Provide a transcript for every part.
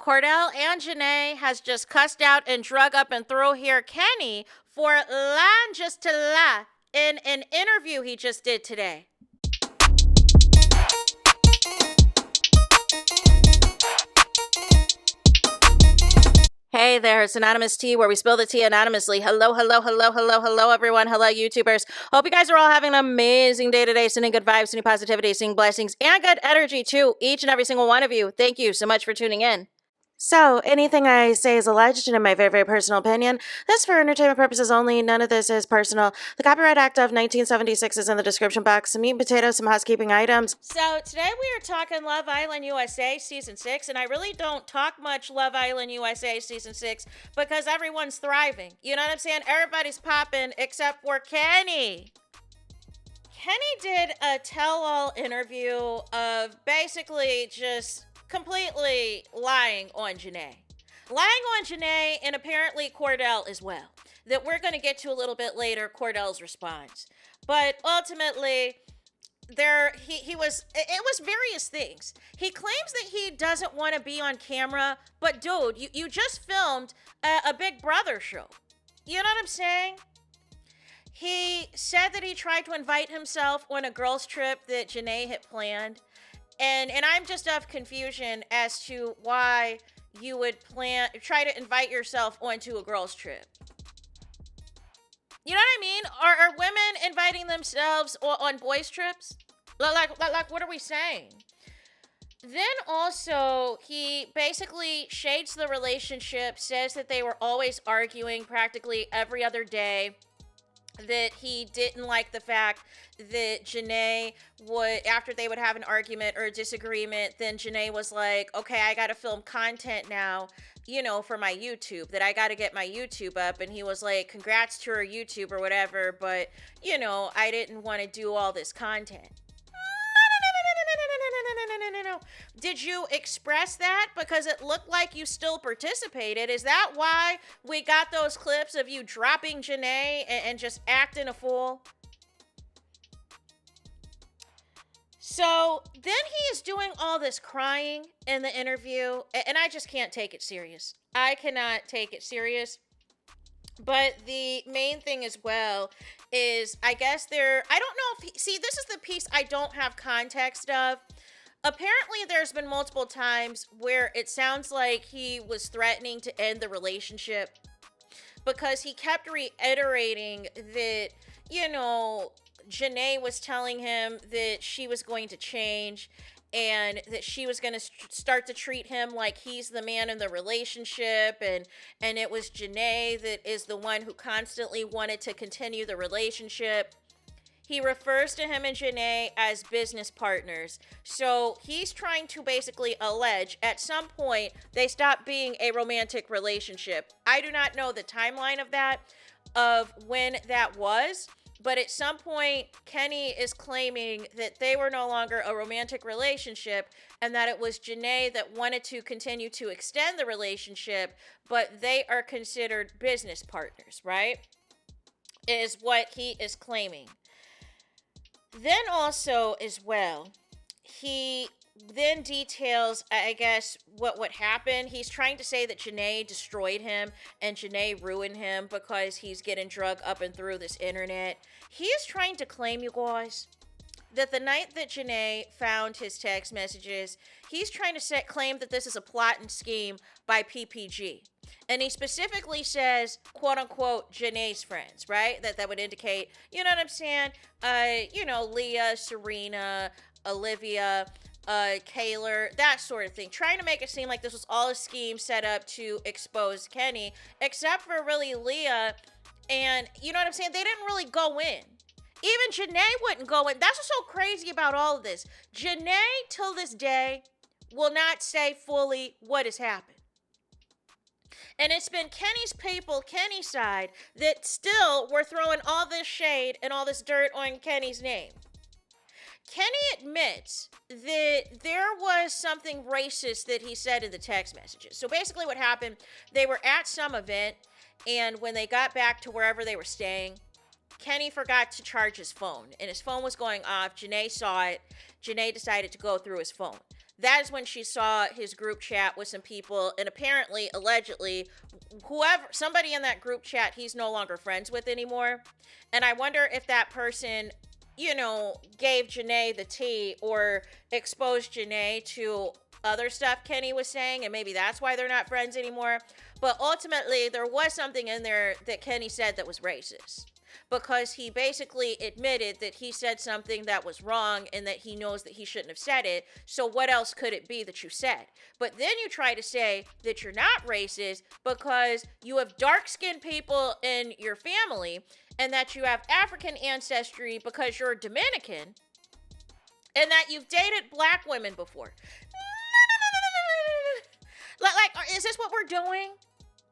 Cordell and Janae has just cussed out and drug up and through here Kenny for lying just to lie in an interview he just did today. Hey there, it's Anonymous Tea, where we spill the tea anonymously. Hello, everyone. Hello, YouTubers. Hope you guys are all having an amazing day today, sending good vibes, sending positivity, sending blessings, and good energy to each and every single one of you. Thank you so much for tuning in. So, anything I say is alleged and in my very, very personal opinion. This for entertainment purposes only. None of this is personal. The Copyright Act of 1976 is in the description box. Some meat and potatoes, some housekeeping items. So, today we are talking Love Island USA Season 6, and I really don't talk much Love Island USA Season 6 because everyone's thriving. You know what I'm saying? Everybody's popping except for Kenny. Kenny did a tell-all interview of basically just completely lying on Janae. Lying on Janae and apparently Cordell as well. That we're going to get to a little bit later, Cordell's response. But ultimately, it was various things. He claims that he doesn't want to be on camera, but dude, you just filmed a Big Brother show. You know what I'm saying? He said that he tried to invite himself on a girls' trip that Janae had planned. And I'm just of confusion as to why you would try to invite yourself onto a girls' trip. You know what I mean? Are women inviting themselves on boys' trips? Like, what are we saying? Then also, he basically shades the relationship, says that they were always arguing practically every other day. That he didn't like the fact that Janae would, after they would have an argument or a disagreement, then Janae was like, okay, I got to film content now, for my YouTube, that I got to get my YouTube up. And he was like, congrats to her YouTube or whatever, but, I didn't want to do all this content. No. Did you express that because it looked like you still participated? Is that why we got those clips of you dropping Janae and just acting a fool? So then he is doing all this crying in the interview, and I just can't take it serious. I cannot take it serious. But the main thing as well is, I guess I don't know if this is the piece I don't have context of. Apparently, there's been multiple times where it sounds like he was threatening to end the relationship because he kept reiterating that, Janae was telling him that she was going to change and that she was going to start to treat him like he's the man in the relationship, and it was Janae that is the one who constantly wanted to continue the relationship. He refers to him and Janae as business partners. So he's trying to basically allege at some point they stopped being a romantic relationship. I do not know the timeline of when that was. But at some point, Kenny is claiming that they were no longer a romantic relationship and that it was Janae that wanted to continue to extend the relationship, but they are considered business partners, right? Is what he is claiming. Then also as well, he then details, I guess, what happened. He's trying to say that Janae destroyed him and Janae ruined him because he's getting drug up and through this internet. He is trying to claim, you guys, that the night that Janae found his text messages, he's trying to claim that this is a plot and scheme by PPG. And he specifically says, quote unquote, Janae's friends, right? That would indicate, you know what I'm saying? Leah, Serena, Olivia, Kaylor, that sort of thing. Trying to make it seem like this was all a scheme set up to expose Kenny, except for really Leah. And you know what I'm saying? They didn't really go in. Even Janae wouldn't go in. That's what's so crazy about all of this. Janae, till this day, will not say fully what has happened. And it's been Kenny's people, Kenny's side, that still were throwing all this shade and all this dirt on Kenny's name. Kenny admits that there was something racist that he said in the text messages. So basically what happened, they were at some event, and when they got back to wherever they were staying, Kenny forgot to charge his phone, and his phone was going off. Janae saw it. Janae decided to go through his phone. that is when she saw his group chat with some people, and apparently, allegedly, somebody in that group chat he's no longer friends with anymore. And I wonder if that person, gave Janae the tea or exposed Janae to other stuff Kenny was saying, and maybe that's why they're not friends anymore. But ultimately, there was something in there that Kenny said that was racist, because he basically admitted that he said something that was wrong and that he knows that he shouldn't have said it. So what else could it be that you said? But then you try to say that you're not racist because you have dark-skinned people in your family and that you have African ancestry because you're Dominican and that you've dated black women before. Like, is this what we're doing?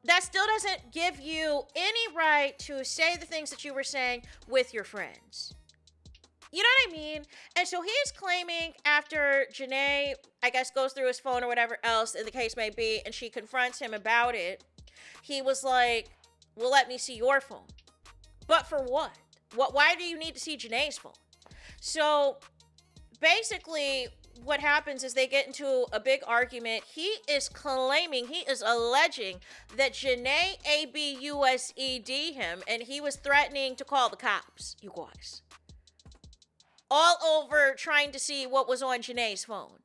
That still doesn't give you any right to say the things that you were saying with your friends. You know what I mean? And so he's claiming after Janae, I guess, goes through his phone or whatever else the case may be, and she confronts him about it, he was like, well, let me see your phone. But for what? Why do you need to see Janae's phone? So basically, what happens is they get into a big argument. He is alleging that Janae abused him, and he was threatening to call the cops, you guys. All over trying to see what was on Janae's phone.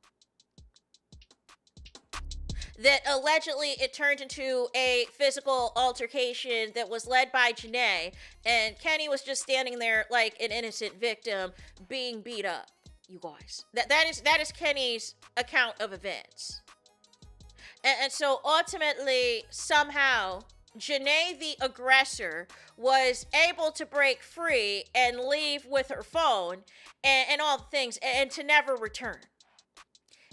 That allegedly it turned into a physical altercation that was led by Janae, and Kenny was just standing there like an innocent victim being beat up. You guys, that is Kenny's account of events, and so ultimately, somehow, Janae, the aggressor, was able to break free and leave with her phone and all the things, and to never return.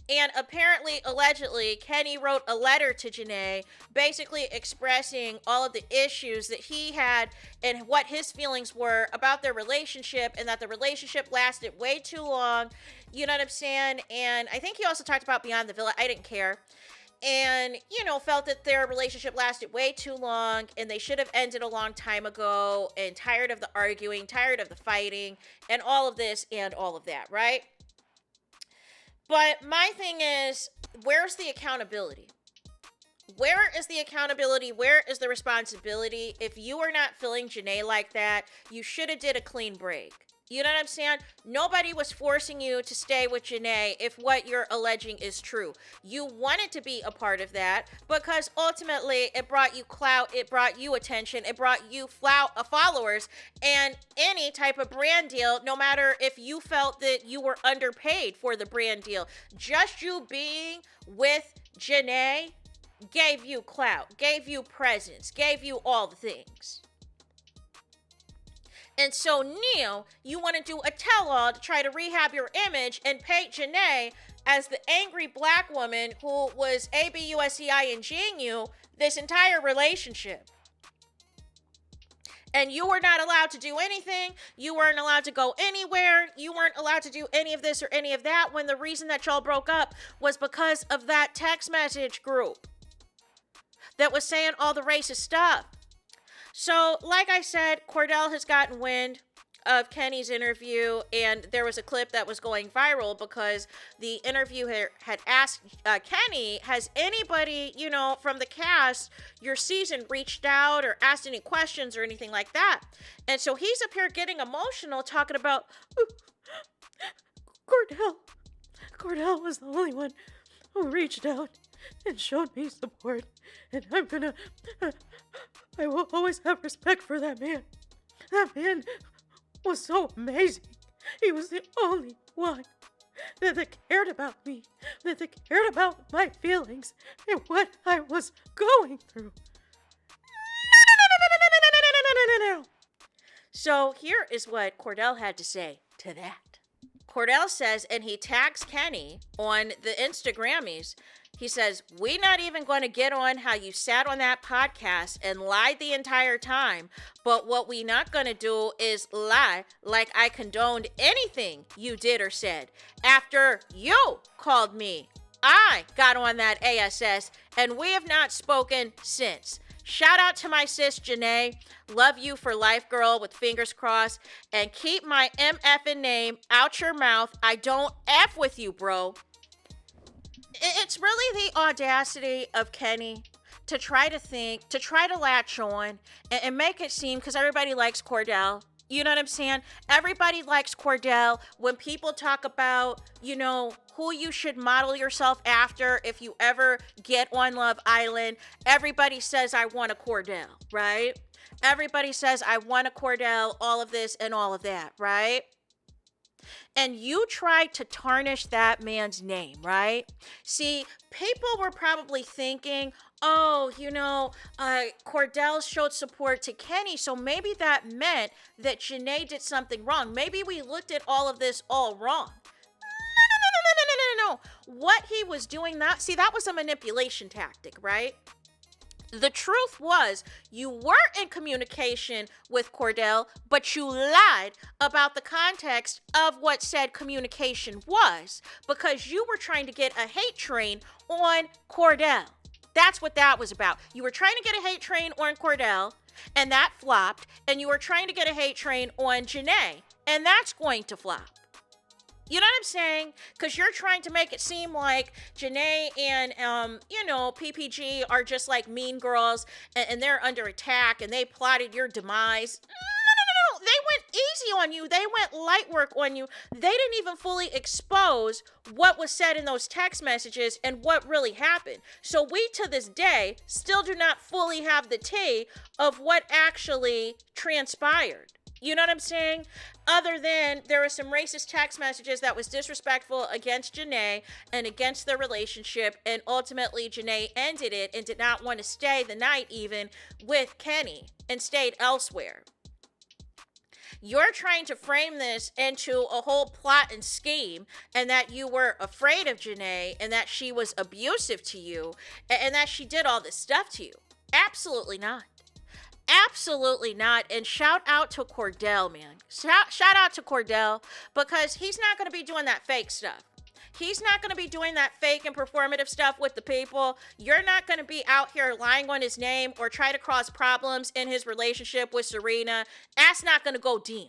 And apparently, allegedly, Kenny wrote a letter to Janae basically expressing all of the issues that he had and what his feelings were about their relationship, and that the relationship lasted way too long. You know what I'm saying? And I think he also talked about Beyond the Villa. I didn't care. And, felt that their relationship lasted way too long and they should have ended a long time ago, and tired of the arguing, tired of the fighting, and all of this and all of that, right? But my thing is, where's the accountability? Where is the accountability? Where is the responsibility? If you are not feeling Janae like that, you should have did a clean break. You know what I'm saying? Nobody was forcing you to stay with Janae if what you're alleging is true. You wanted to be a part of that because ultimately it brought you clout, it brought you attention, it brought you followers, and any type of brand deal, no matter if you felt that you were underpaid for the brand deal. Just you being with Janae gave you clout, gave you presence, gave you all the things. And so Neil, you want to do a tell-all to try to rehab your image and paint Janae as the angry black woman who was abusing you this entire relationship. And you were not allowed to do anything. You weren't allowed to go anywhere. You weren't allowed to do any of this or any of that, when the reason that y'all broke up was because of that text message group that was saying all the racist stuff. So, like I said, Kordell has gotten wind of Kenny's interview, and there was a clip that was going viral because the interviewer had asked Kenny, has anybody, from the cast, your season, reached out or asked any questions or anything like that? And so he's up here getting emotional, talking about, Kordell was the only one who reached out and showed me support, and I will always have respect for that man. That man was so amazing. He was the only one that cared about me, that cared about my feelings and what I was going through. No. So here is what Kordell had to say to that. Kordell says, and he tags Kenny on the Instagrammies, he says, "We not even going to get on how you sat on that podcast and lied the entire time, but what we not going to do is lie like I condoned anything you did or said. After you called me, I got on that ASS, and we have not spoken since. Shout out to my sis Janae. Love you for life, girl, with fingers crossed. And keep my MFing name out your mouth. I don't F with you, bro." It's really the audacity of Kenny to try to think, to try to latch on and make it seem, because everybody likes Kordell. You know what I'm saying? Everybody likes Kordell. When people talk about, who you should model yourself after if you ever get on Love Island, everybody says, I want a Kordell, right? Everybody says, I want a Kordell, all of this and all of that, right? And you tried to tarnish that man's name, right? See, people were probably thinking, oh, Kordell showed support to Kenny, so maybe that meant that Janae did something wrong. Maybe we looked at all of this all wrong. No. What he was doing, that was a manipulation tactic, right? The truth was, you were in communication with Kordell, but you lied about the context of what said communication was, because you were trying to get a hate train on Kordell. That's what that was about. You were trying to get a hate train on Kordell, and that flopped, and you were trying to get a hate train on Janae, and that's going to flop. You know what I'm saying? Because you're trying to make it seem like Janae and, PPG are just like mean girls and they're under attack and they plotted your demise. No. They went easy on you. They went light work on you. They didn't even fully expose what was said in those text messages and what really happened. So we, to this day, still do not fully have the tea of what actually transpired. You know what I'm saying? Other than there were some racist text messages that was disrespectful against Janae and against their relationship, and ultimately Janae ended it and did not want to stay the night even with Kenny and stayed elsewhere. You're trying to frame this into a whole plot and scheme, and that you were afraid of Janae and that she was abusive to you and that she did all this stuff to you. Absolutely not. Absolutely not. And shout out to Kordell, man. Shout out to Kordell, because he's not going to be doing that fake stuff. He's not going to be doing that fake and performative stuff with the people. You're not going to be out here lying on his name or try to cause problems in his relationship with Serena. That's not going to go down.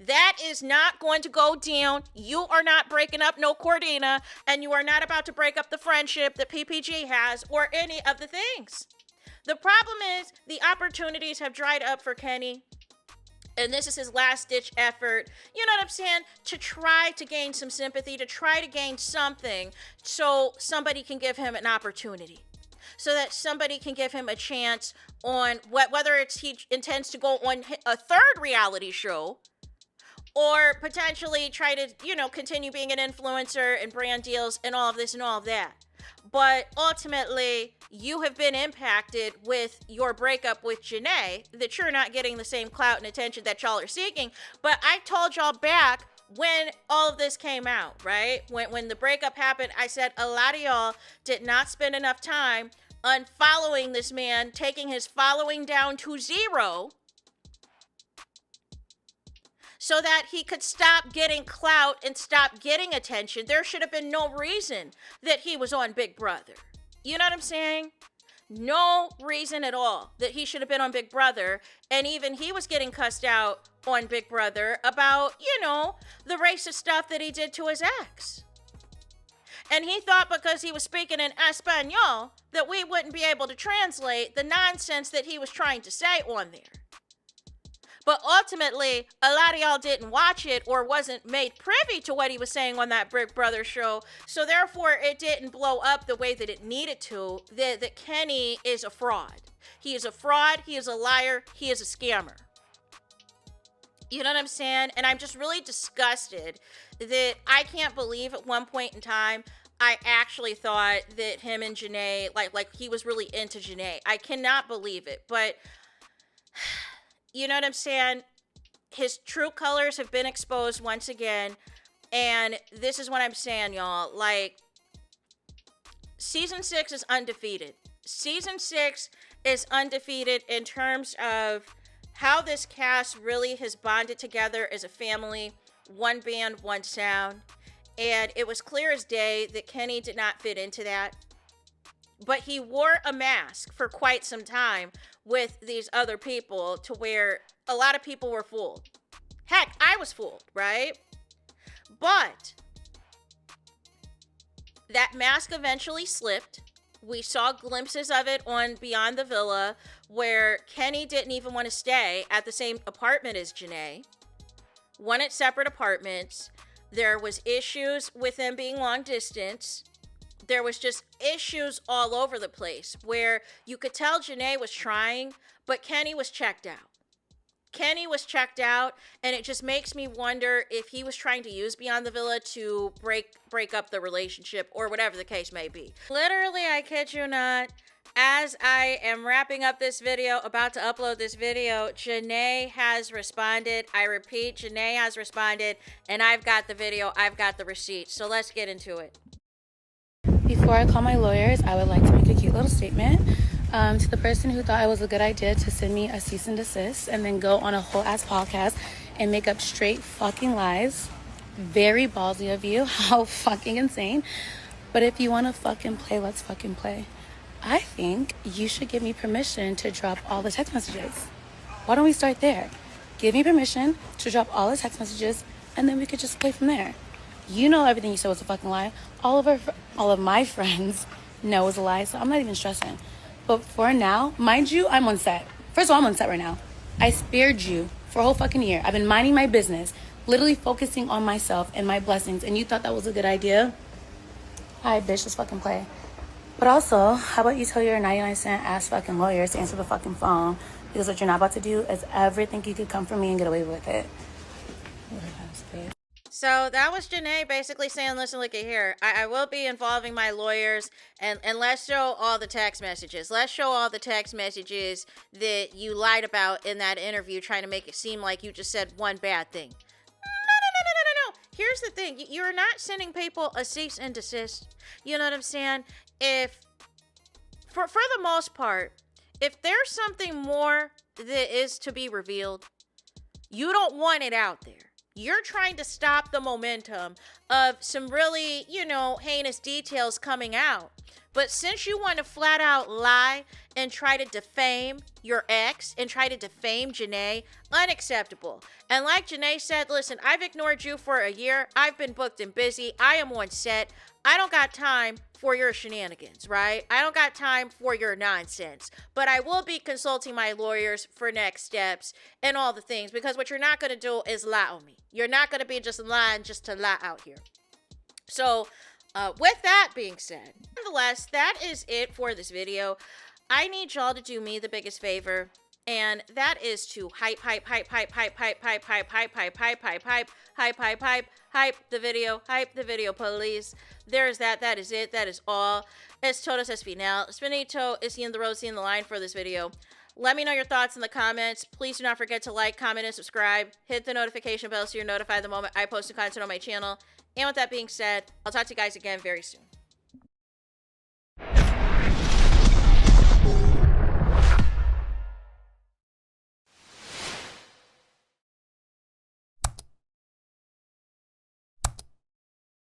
That is not going to go down. You are not breaking up no Cordina, and you are not about to break up the friendship that PPG has or any of the things. The problem is the opportunities have dried up for Kenny, and this is his last-ditch effort, you know what I'm saying, to try to gain some sympathy, to try to gain something so somebody can give him an opportunity, so that somebody can give him a chance on whether it's he intends to go on a third reality show or potentially try to, continue being an influencer and brand deals and all of this and all of that. But ultimately, you have been impacted with your breakup with Janae, that you're not getting the same clout and attention that y'all are seeking. But I told y'all back when all of this came out, right? When the breakup happened, I said a lot of y'all did not spend enough time unfollowing this man, taking his following down to 0, so that he could stop getting clout and stop getting attention. There should have been no reason that he was on Big Brother. You know what I'm saying? No reason at all that he should have been on Big Brother. And even he was getting cussed out on Big Brother about, the racist stuff that he did to his ex. And he thought because he was speaking in Espanol that we wouldn't be able to translate the nonsense that he was trying to say on there. But ultimately, a lot of y'all didn't watch it or wasn't made privy to what he was saying on that Big Brother show. So therefore, it didn't blow up the way that it needed to, that Kenny is a fraud. He is a fraud. He is a liar. He is a scammer. You know what I'm saying? And I'm just really disgusted that I can't believe at one point in time, I actually thought that him and Janae, like he was really into Janae. I cannot believe it. But you know what I'm saying? His true colors have been exposed once again. And this is what I'm saying, y'all. Like, season 6 is undefeated. Season 6 is undefeated in terms of how this cast really has bonded together as a family. One band, one sound. And it was clear as day that Kenny did not fit into that. But he wore a mask for quite some time with these other people to where a lot of people were fooled. Heck, I was fooled, right? But that mask eventually slipped. We saw glimpses of it on Beyond the Villa, where Kenny didn't even want to stay at the same apartment as Janae. Wanted separate apartments. There was issues with them being long distance. There was just issues all over the place where you could tell Janae was trying, but Kenny was checked out. Kenny was checked out, and it just makes me wonder if he was trying to use Beyond the Villa to break up the relationship or whatever the case may be. Literally, I kid you not, as I am wrapping up this video, about to upload this video, Janae has responded. I repeat, Janae has responded, and I've got the video, I've got the receipt. So let's get into it. Before I call my lawyers, I would like to make a cute little statement. To the person who thought it was a good idea to send me a cease and desist and then go on a whole ass podcast and make up straight fucking lies. Very ballsy of you. How fucking insane. But if you want to fucking play, let's fucking play. I think you should give me permission to drop all the text messages. Why don't we start there? Give me permission to drop all the text messages and then we could just play from there. You know everything you said was a fucking lie. All of my friends know it was a lie, so I'm not even stressing. But for now, mind you, I'm on set. First of all, I'm on set right now. I spared you for a whole fucking year. I've been minding my business, literally focusing on myself and my blessings, and you thought that was a good idea? Alright, bitch, let's fucking play. But also, how about you tell your 99-cent ass fucking lawyers to answer the fucking phone, because what you're not about to do is ever think you could come for me and get away with it. So that was Janae basically saying, listen, look at here. I will be involving my lawyers, and let's show all the text messages. Let's show all the text messages that you lied about in that interview, trying to make it seem like you just said one bad thing. No. Here's the thing. You're not sending people a cease and desist. You know what I'm saying? For the most part, if there's something more that is to be revealed, you don't want it out there. You're trying to stop the momentum of some really, heinous details coming out. But since you want to flat out lie and try to defame your ex and try to defame Janae, unacceptable. And like Janae said, listen, I've ignored you for a year. I've been booked and busy. I am on set. I don't got time for your shenanigans, right? I don't got time for your nonsense. But I will be consulting my lawyers for next steps and all the things, because what you're not going to do is lie on me. You're not going to be just lying just to lie out here. So with that being said, nonetheless, that is it for this video. I need y'all to do me the biggest favor, and that is to hype the video, please. There's that. That is it. That is all. Es todos, es final. Es finito. Es the end of the road, seeing the line for this video. Let me know your thoughts in the comments. Please do not forget to like, comment, and subscribe. Hit the notification bell so you're notified the moment I post new content on my channel. And with that being said, I'll talk to you guys again very soon.